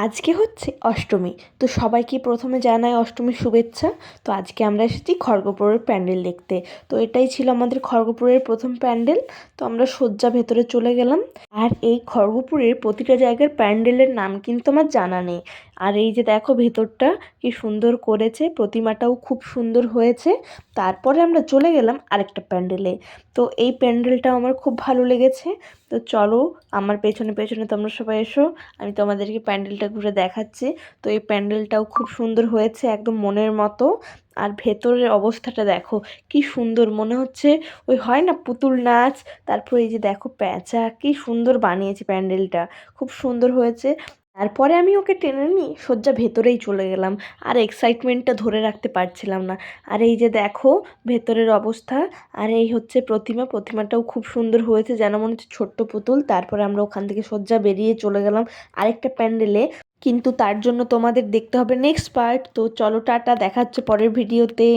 আজকে হচ্ছে অষ্টমী। তো সবাইকে প্রথমে জানাই অষ্টমীর শুভেচ্ছা। তো আজকে আমরা এসেছি খড়গপুরের প্যান্ডেল দেখতে। তো এটাই ছিল আমাদের খড়গপুরের প্রথম প্যান্ডেল। তো আমরা সজ্জা ভেতরে চলে গেলাম। আর এই খড়গপুরের প্রতিটা জায়গার প্যান্ডেলের নাম কিন্তু আমার জানা নেই। আর এই যে দেখো ভেতরটা কি সুন্দর করেছে, প্রতিমাটাও খুব সুন্দর হয়েছে। তারপরে আমরা চলে গেলাম আরেকটা প্যান্ডেলে। তো এই প্যান্ডেলটাও আমার খুব ভালো লেগেছে। তো চলো আমার পেছনে পেছনে তোমরা সবাই এসো, আমি তোমাদেরকে প্যান্ডেলটা ঘুরে দেখাচ্ছি। তো এই প্যান্ডেলটাও খুব সুন্দর হয়েছে, একদম মনের মতো। আর ভেতরের অবস্থাটা দেখো কি সুন্দর, মনে হচ্ছে ওই হয় না পুতুল নাচ। তারপর এই যে দেখো প্যাঁচা, কি সুন্দর বানিয়েছে প্যান্ডেলটা, খুব সুন্দর হয়েছে। তারপরে আমি ওকে টেনে নিয়ে শয্যা ভেতরেই চলে গেলাম। আর এক্সাইটমেন্টটা ধরে রাখতে পারছিলাম না। আর এই যে দেখো ভেতরের অবস্থা। আর এই হচ্ছে প্রতিমাটাও খুব সুন্দর হয়েছে, যেন মনে হচ্ছে ছোট্ট পুতুল। তারপরে আমরা ওখান থেকে শয্যা বেরিয়ে চলে গেলাম আরেকটা প্যান্ডেলে। কিন্তু তার জন্য তোমাদের দেখতে হবে নেক্সট পার্ট। তো চলো টাটা, দেখা হচ্ছে পরের ভিডিওতে।